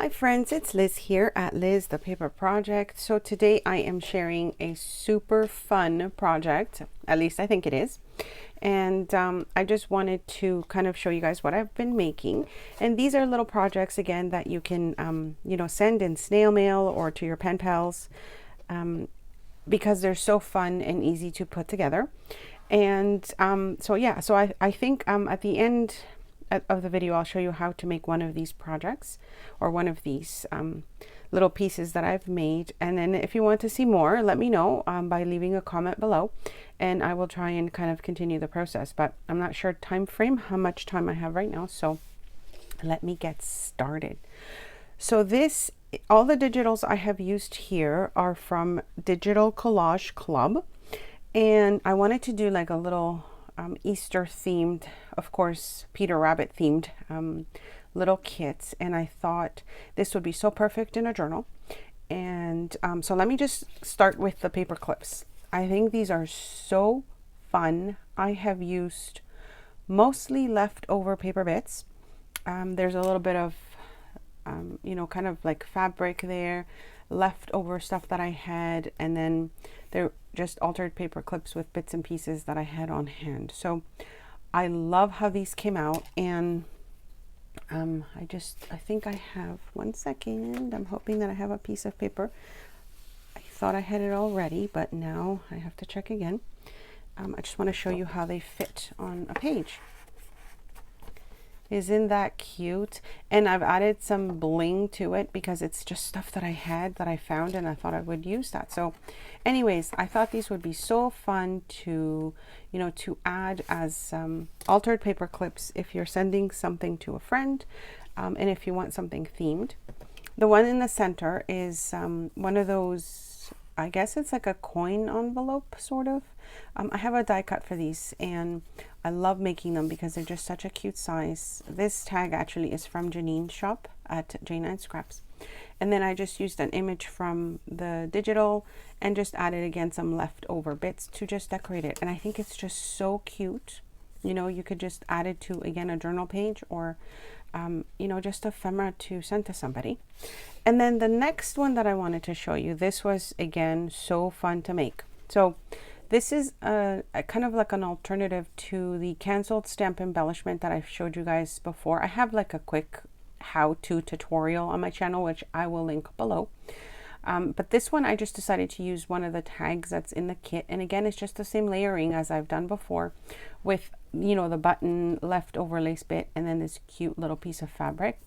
Hi friends, it's Liz here at Liz the Paper Project. So today I am sharing a super fun project, at least I think it is. And I just wanted to kind of show you guys what I've been making. And these are little projects again that you can, send in snail mail or to your pen pals because they're so fun and easy to put together. And so I think at the end of the video I'll show you how to make one of these projects or one of these little pieces that I've made, and then if you want to see more, let me know by leaving a comment below, and I will try and kind of continue the process. But I'm not sure time frame, how much time I have right now, so let me get started. So all the digitals I have used here are from Digital Collage Club, and I wanted to do like a little Easter themed, of course Peter Rabbit themed little kits, and I thought this would be so perfect in a journal. And so let me just start with the paper clips. I think these are so fun. I have used mostly leftover paper bits. There's a little bit of kind of like fabric there, leftover stuff that I had, and then they're just altered paper clips with bits and pieces that I had on hand. So I love how these came out, and I think I have 1 second. I'm hoping that I have a piece of paper. I thought I had it already, but now I have to check again. I just want to show you how they fit on a page. Isn't that cute? And I've added some bling to it because it's just stuff that I had that I found, and I thought I would use that. So anyways, I thought these would be so fun to add as altered paper clips if you're sending something to a friend, and if you want something themed. The one in the center is one of those, I guess it's like a coin envelope sort of. I have a die cut for these, and I love making them because they're just such a cute size. This tag actually is from Janine's shop at J9 Scraps. And then I just used an image from the digital and just added again some leftover bits to just decorate it. And I think it's just so cute. You could just add it to, again, a journal page, or just ephemera to send to somebody. And then the next one that I wanted to show you, this was again so fun to make. So this is a kind of like an alternative to the canceled stamp embellishment that I've showed you guys before. I have like a quick how-to tutorial on my channel, which I will link below. But this one, I just decided to use one of the tags that's in the kit. And again, it's just the same layering as I've done before with, the button leftover lace bit and then this cute little piece of fabric.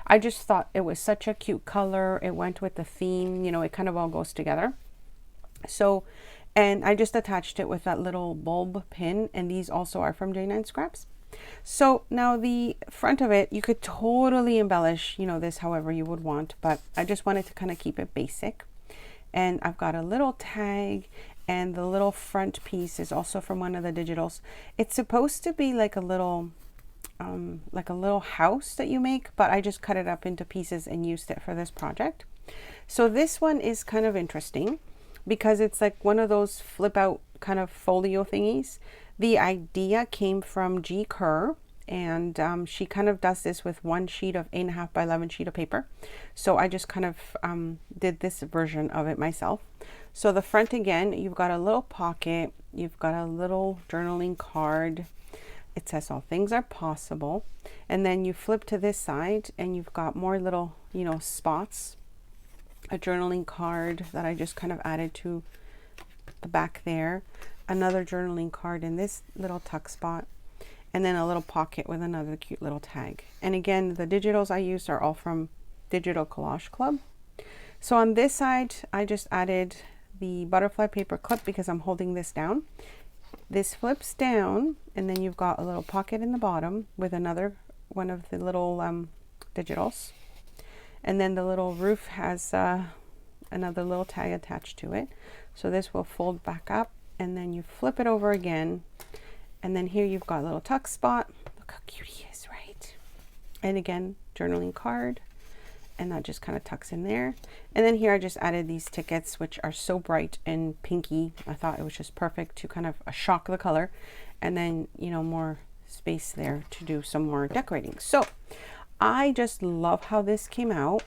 I just thought it was such a cute color. It went with the theme, it kind of all goes together. So, and I just attached it with that little bulb pin, and these also are from J9 Scraps. So now the front of it, you could totally embellish, this however you would want, but I just wanted to kind of keep it basic. And I've got a little tag, and the little front piece is also from one of the digitals. It's supposed to be like a little house that you make, but I just cut it up into pieces and used it for this project. So this one is kind of interesting because it's like one of those flip out kind of folio thingies. The idea came from Kerr, and she kind of does this with one sheet of 8.5 by 11 sheet of paper. So I just kind of did this version of it myself. So the front, again, you've got a little pocket, you've got a little journaling card. It says all things are possible. And then you flip to this side and you've got more little, spots. A journaling card that I just kind of added to the back there. Another journaling card in this little tuck spot. And then a little pocket with another cute little tag. And again, the digitals I used are all from Digital Collage Club. So on this side, I just added the butterfly paper clip because I'm holding this down. This flips down, and then you've got a little pocket in the bottom with another one of the little digitals. And then the little roof has another little tag attached to it. So this will fold back up, and then you flip it over again. And then here you've got a little tuck spot. Look how cute he is, right? And again, journaling card. And that just kind of tucks in there. And then here I just added these tickets, which are so bright and pinky. I thought it was just perfect to kind of shock the color. And then, more space there to do some more decorating. So I just love how this came out.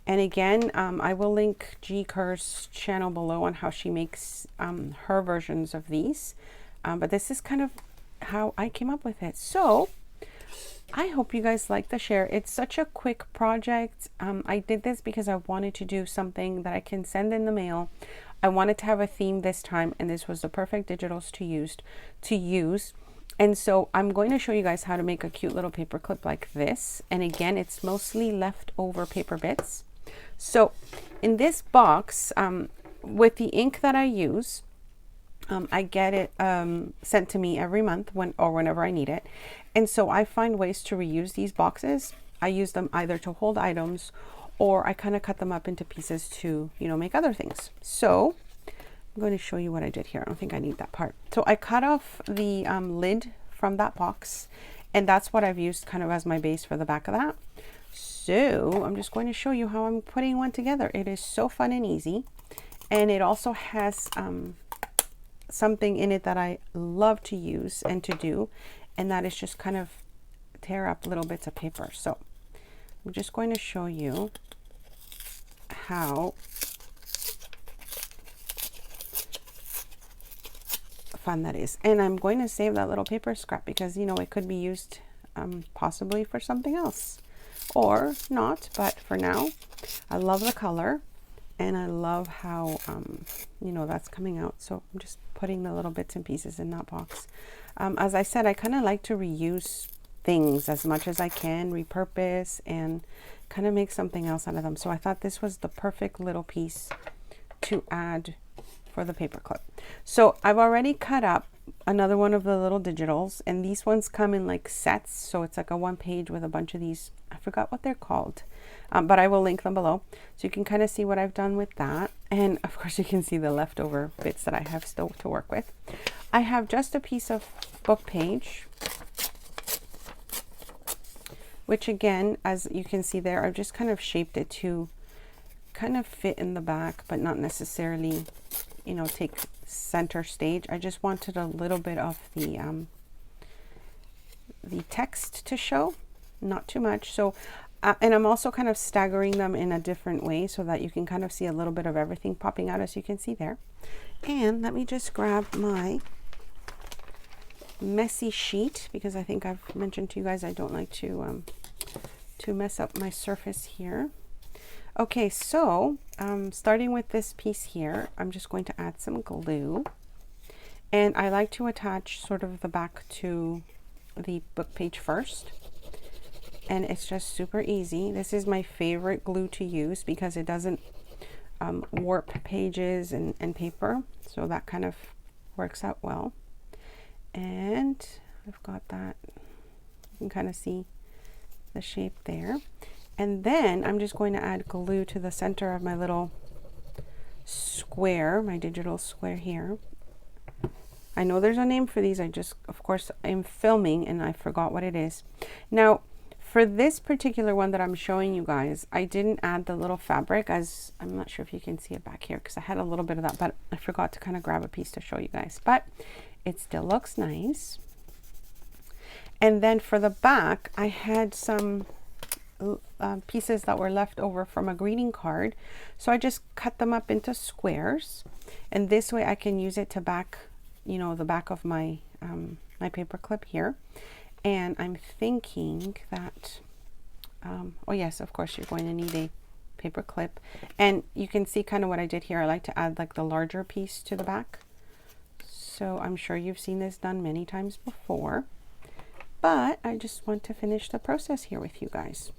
And again, I will link G. Kerr's channel below on how she makes her versions of these. But this is kind of how I came up with it. So I hope you guys like the share. It's such a quick project. I did this because I wanted to do something that I can send in the mail. I wanted to have a theme this time, and this was the perfect digitals to use. And so I'm going to show you guys how to make a cute little paper clip like this. And again, it's mostly leftover paper bits. So in this box, with the ink that I use, I get it sent to me every month whenever I need it. And so I find ways to reuse these boxes. I use them either to hold items, or I kind of cut them up into pieces to, you know, make other things. So I'm going to show you what I did here. I don't think I need that part. So I cut off the lid from that box, and that's what I've used kind of as my base for the back of that. So I'm just going to show you how I'm putting one together. It is so fun and easy. And it also has something in it that I love to use and to do, and that is just kind of tear up little bits of paper. So I'm just going to show you how fun that is. And I'm going to save that little paper scrap because, you know, it could be used possibly for something else or not, but for now I love the color and I love how you know, that's coming out. So I'm just putting the little bits and pieces in that box. As I said, I kind of like to reuse things as much as I can, repurpose and kind of make something else out of them. So I thought this was the perfect little piece to add for the paper clip. So I've already cut up another one of the little digitals, and these ones come in like sets. So it's like a one page with a bunch of these. I forgot what they're called, but I will link them below so you can kind of see what I've done with that. And of course you can see the leftover bits that I have still to work with. I have just a piece of book page, which again, as you can see there, I've just kind of shaped it to kind of fit in the back, but not necessarily, you know, take center stage. I just wanted a little bit of the text to show, not too much. So and I'm also kind of staggering them in a different way so that you can kind of see a little bit of everything popping out, as you can see there. And let me just grab my messy sheet, because I think I've mentioned to you guys I don't like to mess up my surface here. Okay, so starting with this piece here, I'm just going to add some glue, and I like to attach sort of the back to the book page first, and it's just super easy. This is my favorite glue to use because it doesn't warp pages and paper, so that kind of works out well. And I've got that, you can kind of see the shape there. And then I'm just going to add glue to the center of my little square, my digital square here. I know there's a name for these. I just, of course, I'm filming and I forgot what it is. Now, for this particular one that I'm showing you guys, I didn't add the little fabric, as I'm not sure if you can see it back here because I had a little bit of that, but I forgot to kind of grab a piece to show you guys. But it still looks nice. And then for the back, I had some pieces that were left over from a greeting card, so I just cut them up into squares, and this way I can use it to back, you know, the back of my my paper clip here. And I'm thinking that oh yes, of course you're going to need a paper clip, and you can see kind of what I did here. I like to add like the larger piece to the back, so I'm sure you've seen this done many times before, but I just want to finish the process here with you guys.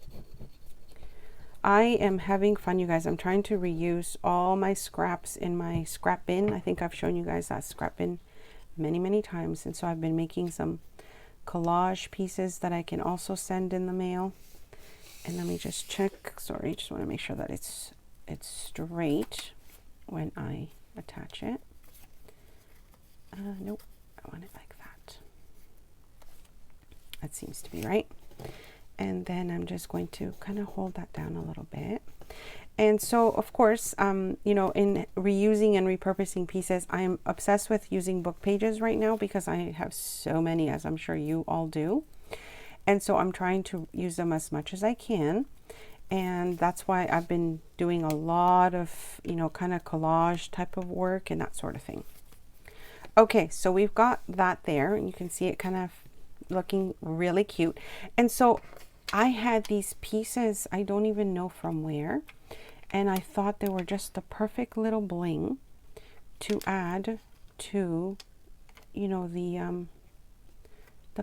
I am having fun, you guys. I'm trying to reuse all my scraps in my scrap bin. I think I've shown you guys that scrap bin many times, and so I've been making some collage pieces that I can also send in the mail. And let me just check, sorry, just want to make sure that it's straight when I attach it. Nope, I want it like that. That seems to be right. And then I'm just going to kind of hold that down a little bit. And so, of course, you know, in reusing and repurposing pieces, I'm obsessed with using book pages right now because I have so many, as I'm sure you all do. And so I'm trying to use them as much as I can. And that's why I've been doing a lot of, you know, kind of collage type of work and that sort of thing. Okay, so we've got that there, and you can see it kind of looking really cute. And so I had these pieces, I don't even know from where, and I thought they were just the perfect little bling to add to, you know, the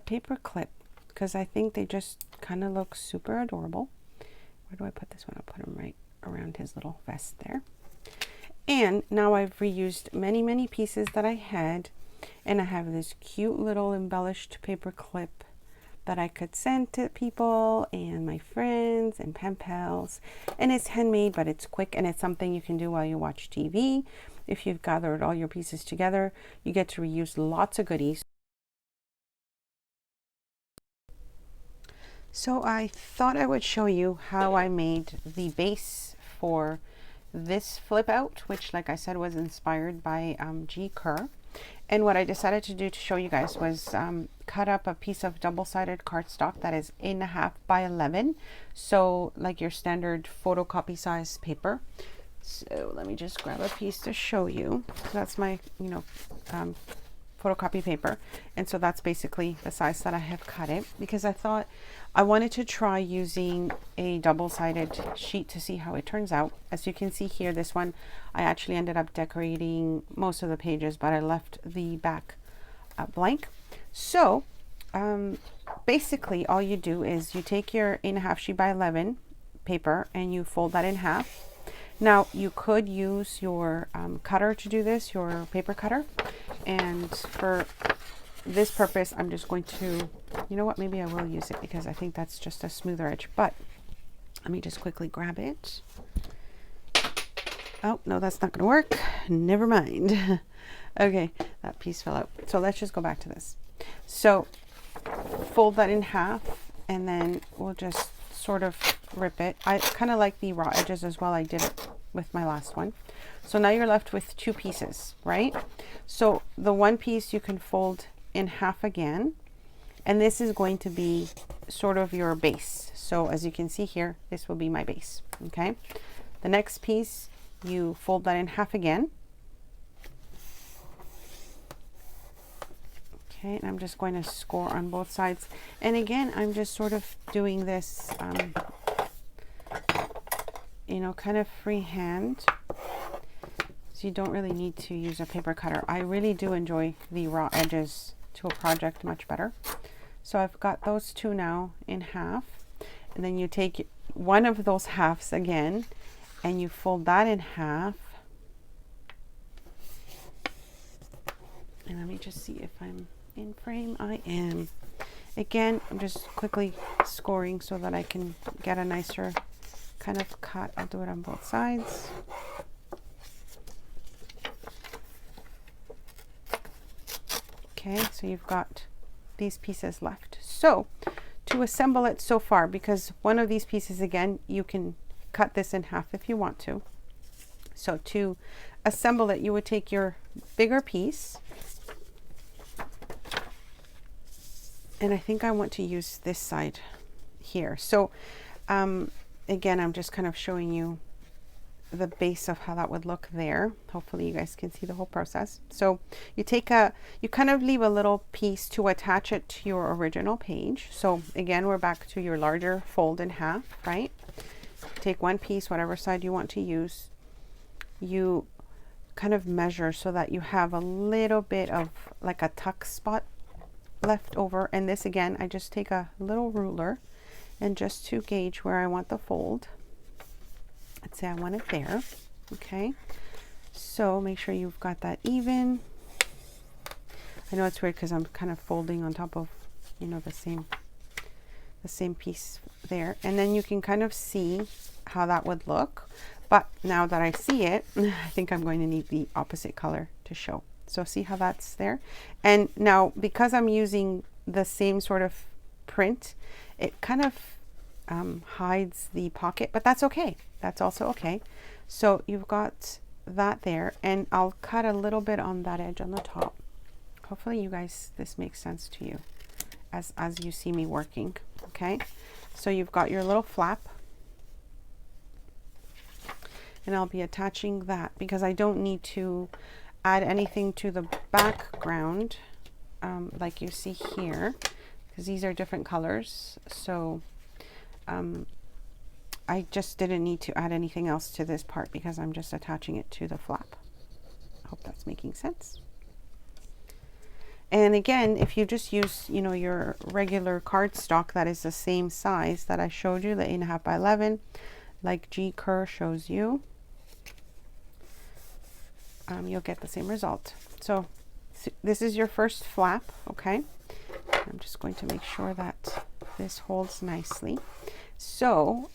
paper clip, because I think they just kind of look super adorable. Where do I put this one? I'll put him right around his little vest there. And now I've reused many pieces that I had, and I have this cute little embellished paper clip that I could send to people and my friends and pen pals. And it's handmade, but it's quick, and it's something you can do while you watch TV. If you've gathered all your pieces together, you get to reuse lots of goodies. So I thought I would show you how I made the base for this flip out, which, like I said, was inspired by Kerr. And what I decided to do to show you guys was cut up a piece of double-sided cardstock that is 8.5 by 11, so like your standard photocopy size paper. So let me just grab a piece to show you. So that's my, you know, photocopy paper, and so that's basically the size that I have cut it, because I thought I wanted to try using a double-sided sheet to see how it turns out. As you can see here, this one I actually ended up decorating most of the pages, but I left the back blank. So basically all you do is you take your 8.5 sheet by 11 paper and you fold that in half. Now you could use your cutter to do this, your paper cutter, and for this purpose I'm just going to, you know what, maybe I will use it because I think that's just a smoother edge, but let me just quickly grab it. Oh no, that's not gonna work, never mind. Okay, that piece fell out, so let's just go back to this. So fold that in half, and then we'll just sort of rip it. I kind of like the raw edges as well. I did it with my last one. So now you're left with two pieces, right? So the one piece you can fold in half again, and this is going to be sort of your base. So as you can see here, this will be my base. Okay, the next piece you fold that in half again. Okay, and I'm just going to score on both sides, and again I'm just sort of doing this you know, kind of freehand, so you don't really need to use a paper cutter. I really do enjoy the raw edges to a project much better. So I've got those two now in half, and then you take one of those halves again and you fold that in half. And let me just see if I'm in frame. I am. Again, I'm just quickly scoring so that I can get a nicer kind of cut. I'll do it on both sides. Okay, so you've got these pieces left. So to assemble it so far, because one of these pieces, again, you can cut this in half if you want to. So to assemble it, you would take your bigger piece, and I think I want to use this side here. So again, I'm just kind of showing you the base of how that would look there. Hopefully you guys can see the whole process. So you take you kind of leave a little piece to attach it to your original page. So again, we're back to your larger fold in half, right? Take one piece, whatever side you want to use. You kind of measure so that you have a little bit of like a tuck spot left over. And this, again, I just take a little ruler, and just to gauge where I want the fold, let's say I want it there. Okay, so make sure you've got that even. I know it's weird because I'm kind of folding on top of, you know, the same piece there, and then you can kind of see how that would look. But now that I see it, I think I'm going to need the opposite color to show. So see how that's there? And now, because I'm using the same sort of print, it kind of hides the pocket, but that's okay. That's also okay. So you've got that there, and I'll cut a little bit on that edge on the top. Hopefully you guys, this makes sense to you as you see me working. Okay, so you've got your little flap, and I'll be attaching that because I don't need to add anything to the background like you see here, because these are different colors. So I just didn't need to add anything else to this part because I'm just attaching it to the flap. Hope that's making sense. And again, if you just use, you know, your regular cardstock that is the same size that I showed you, the 8.5 by 11, like G. Kerr shows you, you'll get the same result. So this is your first flap, okay? I'm just going to make sure that this holds nicely. So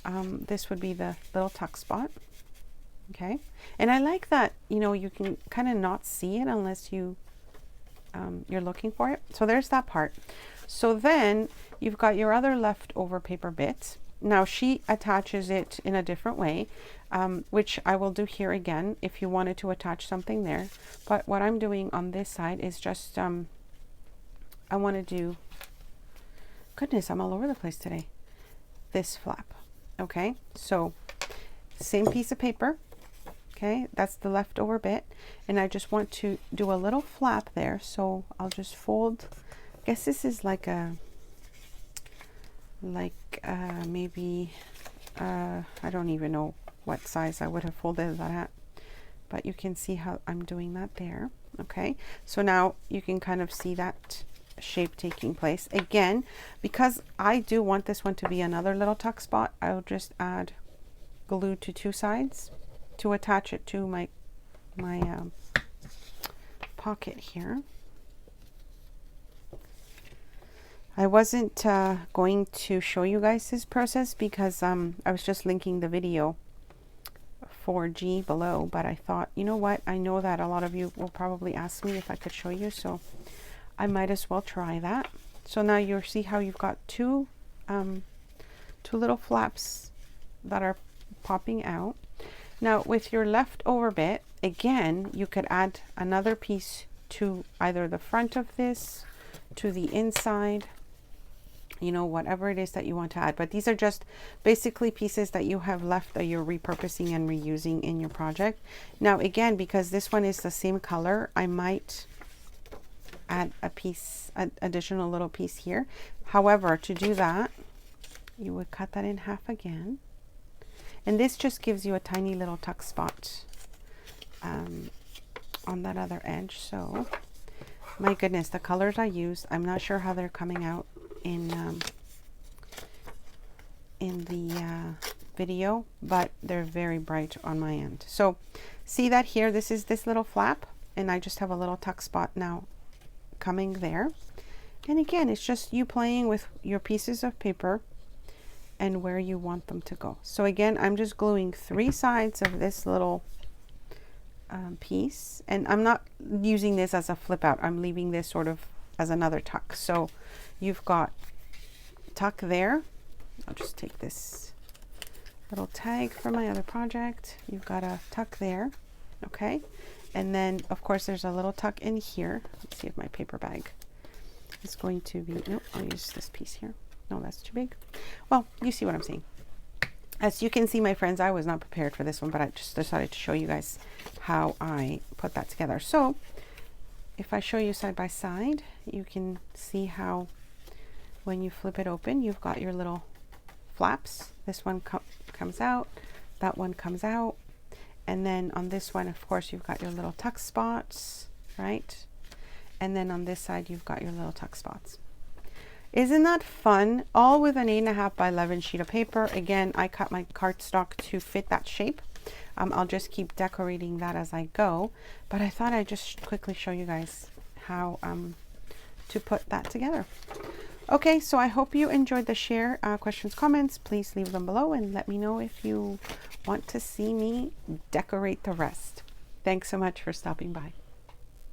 this would be the little tuck spot, okay? And I like that, you know, you can kind of not see it unless you you're looking for it. So there's that part. So then you've got your other leftover paper bit. Now she attaches it in a different way, which I will do here again if you wanted to attach something there. But what I'm doing on this side is just I want to do, goodness, I'm all over the place today, this flap. Okay, so same piece of paper. Okay, that's the leftover bit, and I just want to do a little flap there. So I'll just fold, I guess this is like a, maybe, I don't even know what size I would have folded that at, but you can see how I'm doing that there. Okay, so now you can kind of see that shape taking place. Again, because I do want this one to be another little tuck spot, I'll just add glue to two sides to attach it to my pocket here. I wasn't going to show you guys this process because I was just linking the video for G below, but I thought, you know what, I know that a lot of you will probably ask me if I could show you, so I might as well try that. So now you'll see how you've got two little flaps that are popping out. Now with your leftover bit, again, you could add another piece to either the front of this, to the inside, you know, whatever it is that you want to add. But these are just basically pieces that you have left that you're repurposing and reusing in your project. Now again, because this one is the same color, I might add a piece, an additional little piece here. However, to do that, you would cut that in half again. And this just gives you a tiny little tuck spot on that other edge. So, my goodness, the colors I used, I'm not sure how they're coming out in the video, but they're very bright on my end. So, see that here, this is this little flap, and I just have a little tuck spot now coming there. And again, it's just you playing with your pieces of paper and where you want them to go. So again, I'm just gluing three sides of this little piece, and I'm not using this as a flip out. I'm leaving this sort of as another tuck. So you've got tuck there. I'll just take this little tag from my other project. You've got a tuck there, okay? And then of course there's a little tuck in here. Let's see if my paper bag is going to be, nope, I'll use this piece here. No, that's too big. Well, you see what I'm saying. As you can see, my friends, I was not prepared for this one, but I just decided to show you guys how I put that together. So if I show you side by side, you can see how when you flip it open, you've got your little flaps. This one comes out, that one comes out. And then on this one, of course, you've got your little tuck spots, right? And then on this side, you've got your little tuck spots. Isn't that fun? All with an 8.5 by 11 sheet of paper. Again, I cut my cardstock to fit that shape. I'll just keep decorating that as I go. But I thought I'd just quickly show you guys how to put that together. Okay, so I hope you enjoyed the share. Questions, comments, please leave them below and let me know if you want to see me decorate the rest. Thanks so much for stopping by.